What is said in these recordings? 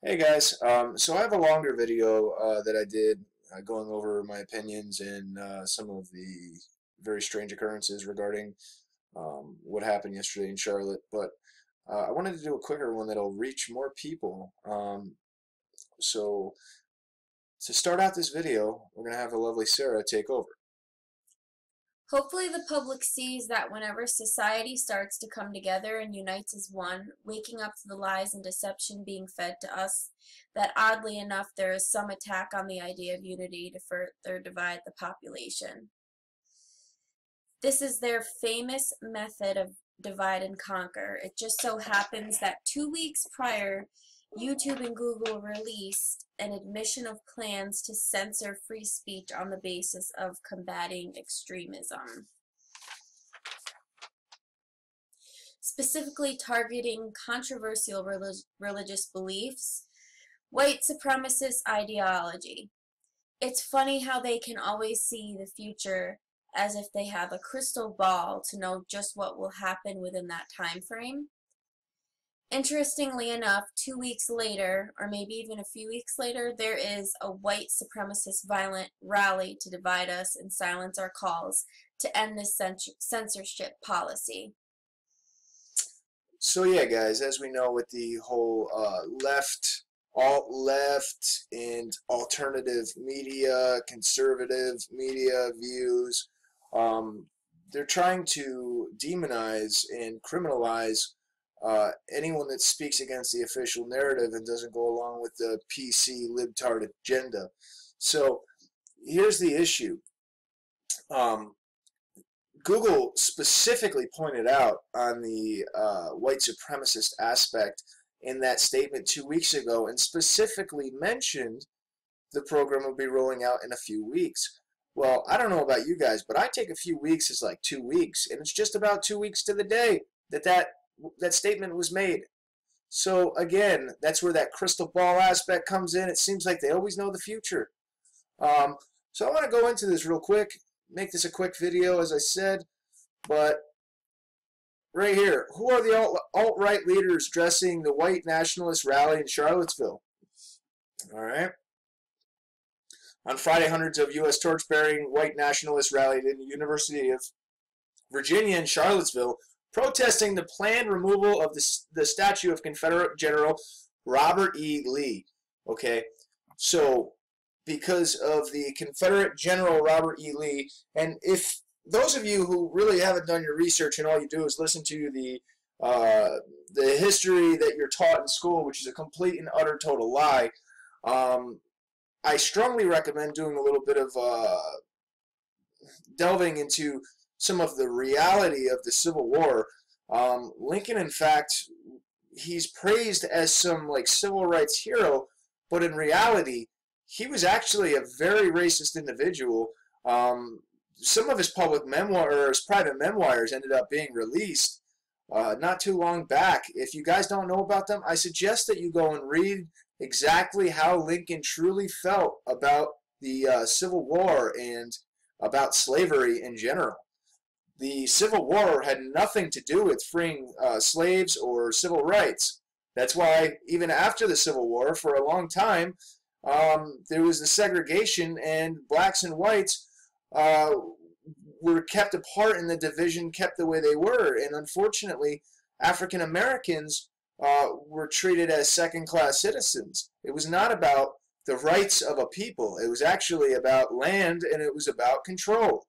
Hey guys, so I have a longer video that I did going over my opinions and some of the very strange occurrences regarding what happened yesterday in Charlotte, but I wanted to do a quicker one that'll reach more people. So to start out this video, we're going to have the lovely Sarah take over. Hopefully the public sees that whenever society starts to come together and unites as one, waking up to the lies and deception being fed to us, that oddly enough there is some attack on the idea of unity to further divide the population. This is their famous method of divide and conquer. It just so happens that 2 weeks prior, YouTube and Google released an admission of plans to censor free speech on the basis of combating extremism, specifically targeting controversial religious beliefs, white supremacist ideology. It's funny how they can always see the future as if they have a crystal ball to know just what will happen within that time frame. Interestingly enough, 2 weeks later, or maybe even a few weeks later, there is a white supremacist violent rally to divide us and silence our calls to end this censorship policy. So yeah, guys, as we know with the whole left, alt-left, and alternative media, conservative media views, they're trying to demonize and criminalize anyone that speaks against the official narrative and doesn't go along with the PC libtard agenda. So here's the issue. Google specifically pointed out on the white supremacist aspect in that statement 2 weeks ago and specifically mentioned the program will be rolling out in a few weeks. Well, I don't know about you guys, but I take a few weeks as like 2 weeks, and it's just about 2 weeks to the day that statement was made. So again, that's where that crystal ball aspect comes in. It seems like they always know the future. So I want to go into this real quick, make this a quick video, as I said, but right here, who are the alt-right leaders dressing the white nationalist rally in Charlottesville? All right. On Friday, hundreds of U.S. torch-bearing white nationalists rallied in the University of Virginia in Charlottesville, protesting the planned removal of the statue of Confederate General Robert E. Lee. Okay, so because of the Confederate General Robert E. Lee, and if those of you who really haven't done your research and all you do is listen to the history that you're taught in school, which is a complete and utter total lie, I strongly recommend doing a little bit of delving into some of the reality of the Civil War. Lincoln, in fact, he's praised as some like civil rights hero, but in reality, he was actually a very racist individual. Some of his public memoirs, or his private memoirs, ended up being released not too long back. If you guys don't know about them, I suggest that you go and read exactly how Lincoln truly felt about the Civil War and about slavery in general. The Civil War had nothing to do with freeing slaves or civil rights. That's why even after the Civil War, for a long time, there was the segregation, and blacks and whites were kept apart, and the division kept the way they were. And unfortunately, African Americans were treated as second-class citizens. It was not about the rights of a people. It was actually about land, and it was about control.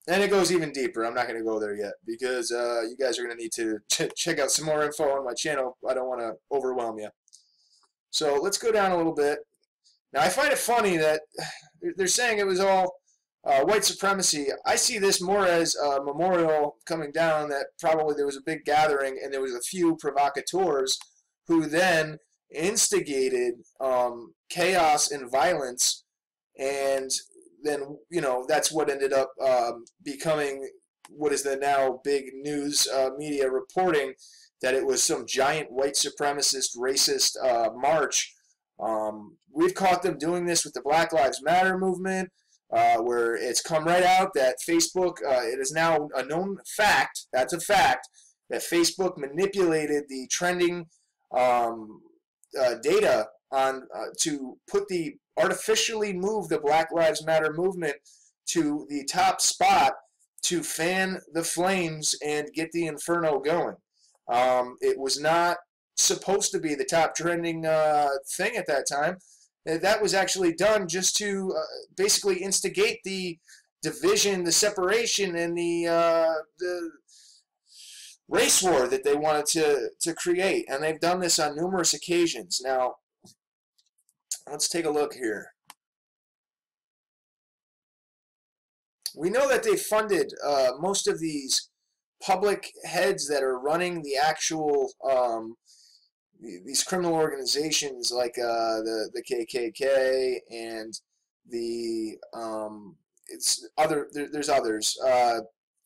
And it goes even deeper. I'm not going to go there yet because you guys are going to need to check out some more info on my channel. I don't want to overwhelm you. So let's go down a little bit. Now, I find it funny that they're saying it was all white supremacy. I see this more as a memorial coming down that probably there was a big gathering and there was a few provocateurs who then instigated chaos and violence, and then, you know, that's what ended up becoming what is the now big news media reporting that it was some giant white supremacist, racist march. We've caught them doing this with the Black Lives Matter movement, where it's come right out that Facebook, it is now a known fact, that's a fact, that Facebook manipulated the trending data on to artificially move the Black Lives Matter movement to the top spot to fan the flames and get the inferno going. It was not supposed to be the top trending thing at that time. That was actually done just to basically instigate the division, the separation, and the race war that they wanted to create. And they've done this on numerous occasions. Now, let's take a look here. We know that they funded most of these public heads that are running the actual these criminal organizations, like the KKK and the there's others.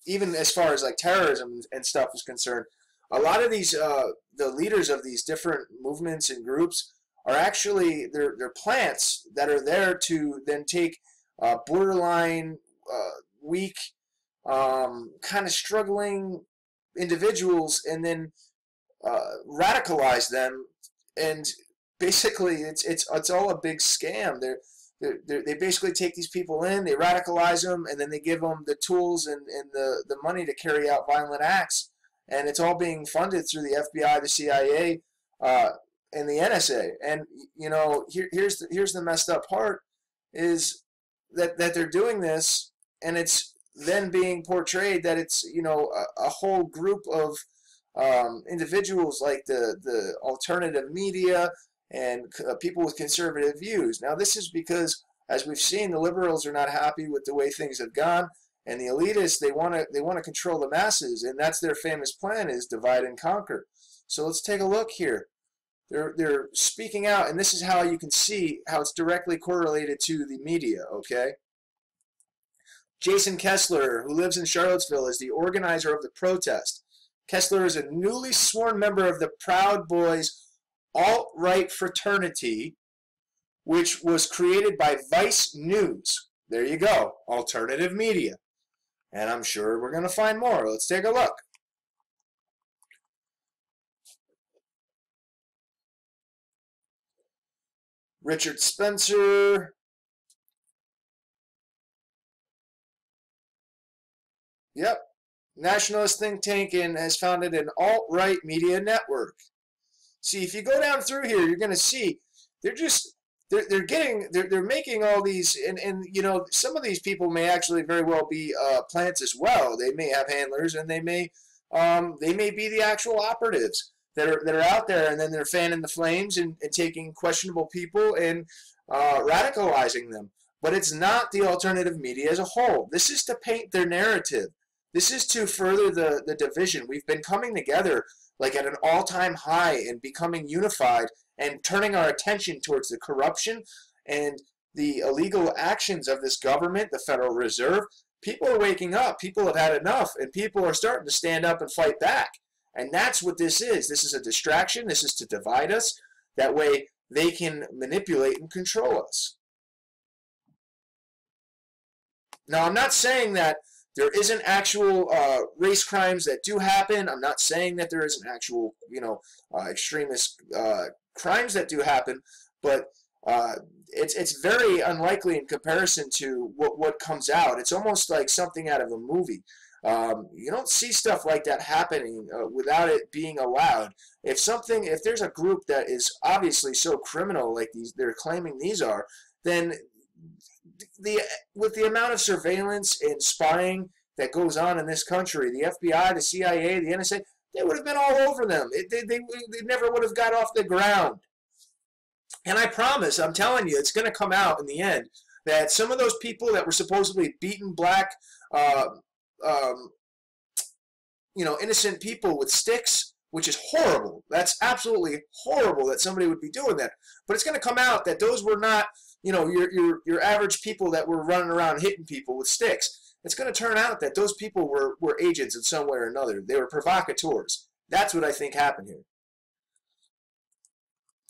Even as far as like terrorism and stuff is concerned, a lot of these the leaders of these different movements and groups are actually they're plants that are there to then take borderline weak, kind of struggling individuals and then radicalize them, and basically it's all a big scam. They basically take these people in, they radicalize them, and then they give them the tools and the money to carry out violent acts, and it's all being funded through the FBI, the CIA, and the NSA. And you know, here's the messed up part is that they're doing this, and it's then being portrayed that it's, you know, a whole group of individuals like the alternative media and people with conservative views. Now, this is because, as we've seen, the liberals are not happy with the way things have gone, and the elitists, they want to control the masses, and that's their famous plan, is divide and conquer. So let's take a look here. They're speaking out, and this is how you can see how it's directly correlated to the media. Okay. Jason Kessler, who lives in Charlottesville, is the organizer of the protest. Kessler is a newly sworn member of the Proud Boys alt-right fraternity, which was created by Vice News. There you go, alternative media. And I'm sure we're going to find more. Let's take a look. Richard Spencer. Yep. Nationalist think tank and has founded an alt-right media network. See, if you go down through here, you're going to see they're making all these, and you know, some of these people may actually very well be plants as well. They may have handlers, and they may be the actual operatives that are out there, and then they're fanning the flames and taking questionable people and radicalizing them. But it's not the alternative media as a whole. This is to paint their narrative. This is to further the division. We've been coming together like at an all-time high and becoming unified and turning our attention towards the corruption and the illegal actions of this government, the Federal Reserve. People are waking up. People have had enough, and people are starting to stand up and fight back. And that's what this is. This is a distraction. This is to divide us. That way they can manipulate and control us. Now, I'm not saying that there isn't actual race crimes that do happen. I'm not saying that there isn't actual, you know, extremist crimes that do happen, but it's very unlikely in comparison to what comes out. It's almost like something out of a movie. You don't see stuff like that happening without it being allowed. If there's a group that is obviously so criminal, like they're claiming these are, then with the amount of surveillance and spying that goes on in this country, the FBI, the CIA, the NSA, they would have been all over them. They never would have got off the ground. And I promise, I'm telling you, it's going to come out in the end that some of those people that were supposedly beating black, you know, innocent people with sticks, which is horrible. That's absolutely horrible that somebody would be doing that. But it's going to come out that those were not, you know, your average people that were running around hitting people with sticks. It's going to turn out that those people were agents in some way or another. They were provocateurs. That's what I think happened here.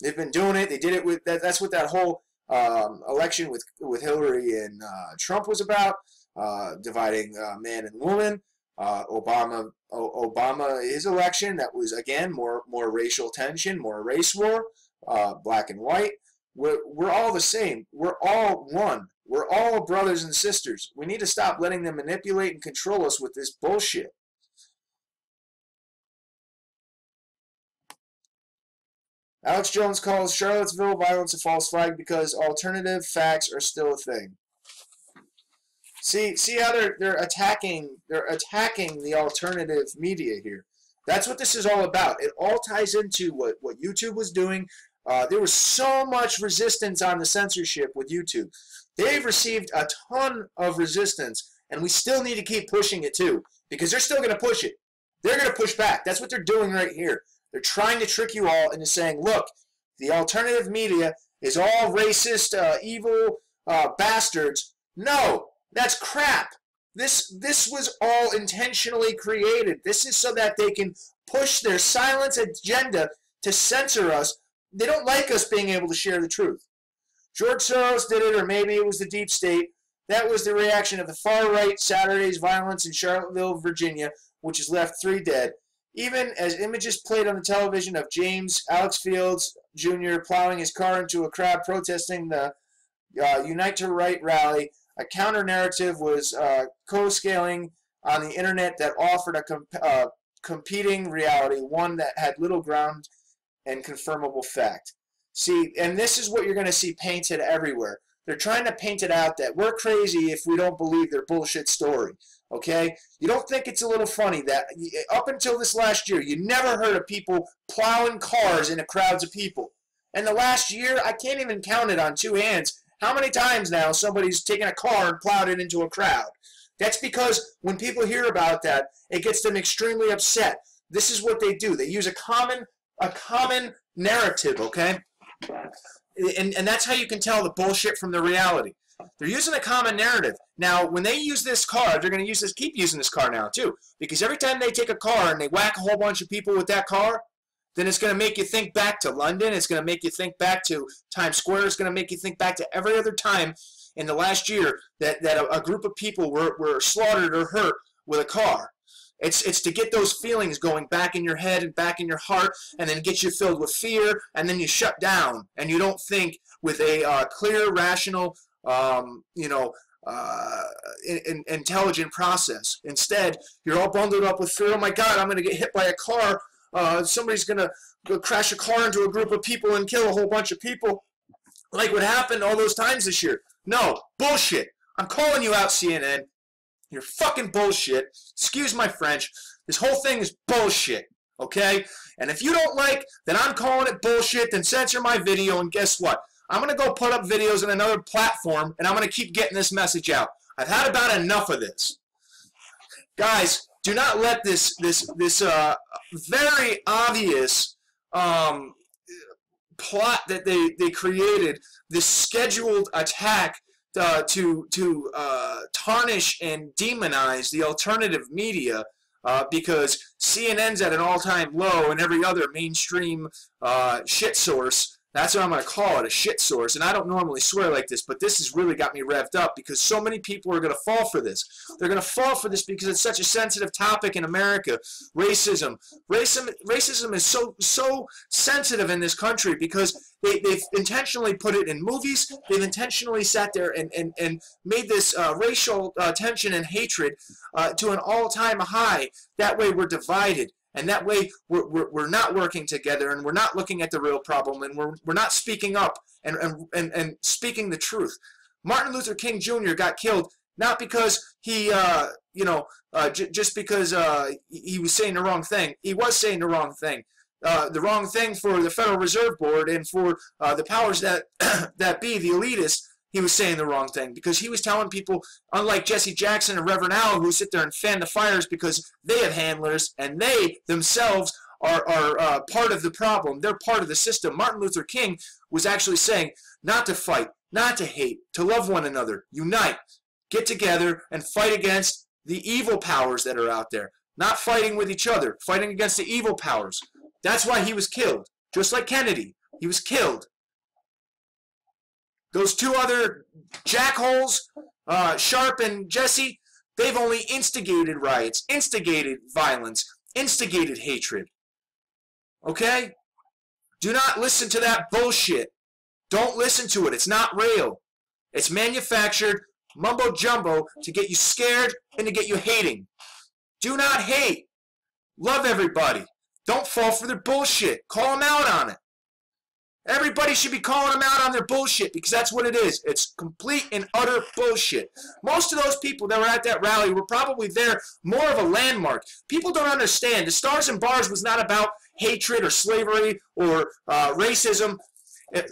They've been doing it. They did it with that's what that whole election with Hillary and Trump was about, dividing man and woman. Obama, his election, that was, again, more racial tension, more race war, black and white. We're all the same. We're all one. We're all brothers and sisters. We need to stop letting them manipulate and control us with this bullshit. Alex Jones calls Charlottesville violence a false flag because alternative facts are still a thing. See how they're attacking the alternative media here. That's what this is all about. It all ties into what YouTube was doing. There was so much resistance on the censorship with YouTube. They've received a ton of resistance, and we still need to keep pushing it too, because they're still going to push it. They're going to push back. That's what they're doing right here. They're trying to trick you all into saying, look, the alternative media is all racist, evil bastards. No, that's crap. This was all intentionally created. This is so that they can push their silence agenda to censor us. They don't like us being able to share the truth. George Soros did it, or maybe it was the deep state. That was the reaction of the far-right Saturday's violence in Charlottesville, Virginia, which has left 3 dead. Even as images played on the television of James Alex Fields Jr. plowing his car into a crowd protesting the Unite to Right rally, a counter-narrative was co-scaling on the internet that offered a competing reality, one that had little ground and confirmable fact. See, and this is what you're going to see painted everywhere. They're trying to paint it out that we're crazy if we don't believe their bullshit story. Okay? You don't think it's a little funny that up until this last year, you never heard of people plowing cars into crowds of people. And the last year, I can't even count it on 2 hands how many times now somebody's taken a car and plowed it into a crowd. That's because when people hear about that, it gets them extremely upset. This is what they do. They use a common narrative, okay? And that's how you can tell the bullshit from the reality. They're using a common narrative. Now, when they use this car, they're going to keep using this car now, too. Because every time they take a car and they whack a whole bunch of people with that car, then it's going to make you think back to London. It's going to make you think back to Times Square. It's going to make you think back to every other time in the last year that a group of people were slaughtered or hurt with a car. It's to get those feelings going back in your head and back in your heart, and then get you filled with fear, and then you shut down, and you don't think with a clear, rational, intelligent process. Instead, you're all bundled up with fear. Oh my God, I'm going to get hit by a car. Somebody's going to crash a car into a group of people and kill a whole bunch of people, like what happened all those times this year. No, bullshit. I'm calling you out, CNN. You're fucking bullshit. Excuse my French. This whole thing is bullshit, okay? And if you don't like that I'm calling it bullshit, then censor my video, and guess what? I'm going to go put up videos on another platform, and I'm going to keep getting this message out. I've had about enough of this. Guys, do not let this very obvious plot that they created, this scheduled attack to tarnish and demonize the alternative media, because CNN's at an all-time low and every other mainstream shit source. That's what I'm going to call it, a shit source. And I don't normally swear like this, but this has really got me revved up because so many people are going to fall for this. They're going to fall for this because it's such a sensitive topic in America. Racism. Racism is so sensitive in this country because they've intentionally put it in movies. They've intentionally sat there and made this racial tension and hatred to an all-time high. That way we're divided. And that way, we're not working together, and we're not looking at the real problem, and we're not speaking up and speaking the truth. Martin Luther King Jr. got killed not because he, just because he was saying the wrong thing. He was saying the wrong thing. The wrong thing for the Federal Reserve Board and for the powers that be, the elitists. He was saying the wrong thing because he was telling people, unlike Jesse Jackson and Reverend Al, who sit there and fan the fires because they have handlers and they themselves are part of the problem. They're part of the system. Martin Luther King was actually saying not to fight, not to hate, to love one another, unite, get together and fight against the evil powers that are out there. Not fighting with each other, fighting against the evil powers. That's why he was killed. Just like Kennedy, he was killed. Those 2 other jackholes, Sharp and Jesse, They've only instigated riots, instigated violence, instigated hatred. Okay? Do not listen to that bullshit. Don't listen to it. It's not real. It's manufactured mumbo jumbo to get you scared and to get you hating. Do not hate. Love everybody. Don't fall for their bullshit. Call them out on it. Everybody should be calling them out on their bullshit because that's what it is. It's complete and utter bullshit. Most of those people that were at that rally were probably there more of a landmark. People don't understand. The Stars and Bars was not about hatred or slavery or racism.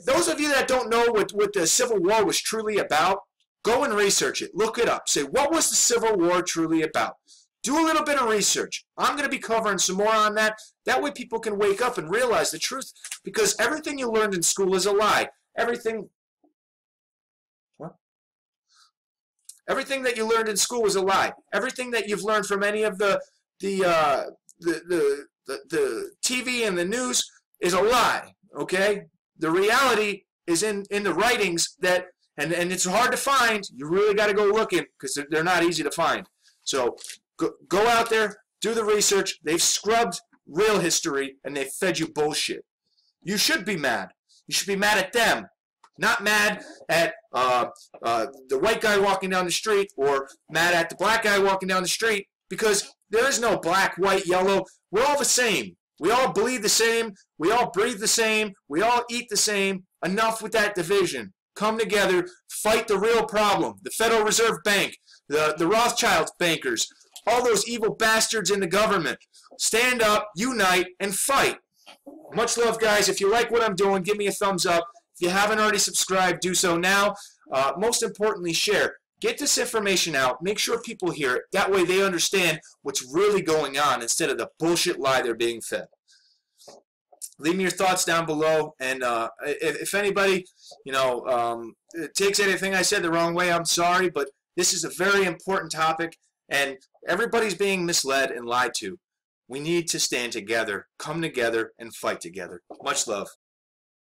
Those of you that don't know what the Civil War was truly about, go and research it. Look it up. Say, what was the Civil War truly about? Do a little bit of research. I'm going to be covering some more on that. That way people can wake up and realize the truth, because everything you learned in school is a lie. Everything that you learned in school is a lie. Everything that you've learned from any of the TV and the news is a lie, okay? The reality is in the writings that, and it's hard to find. You really got to go looking because they're not easy to find. So go out there, do the research. They've scrubbed real history, and they've fed you bullshit. You should be mad. You should be mad at them, not mad at the white guy walking down the street or mad at the black guy walking down the street, because there is no black, white, yellow. We're all the same. We all bleed the same. We all breathe the same. We all eat the same. Enough with that division. Come together, fight the real problem. The Federal Reserve Bank, the Rothschild bankers, all those evil bastards in the government. Stand up, unite, and fight. Much love, guys. If you like what I'm doing, give me a thumbs up. If you haven't already subscribed, do so now. Most importantly, share. Get this information out. Make sure people hear it. That way they understand what's really going on instead of the bullshit lie they're being fed. Leave me your thoughts down below. And if anybody, takes anything I said the wrong way, I'm sorry. But this is a very important topic, and everybody's being misled and lied to. We need to stand together, come together, and fight together. Much love.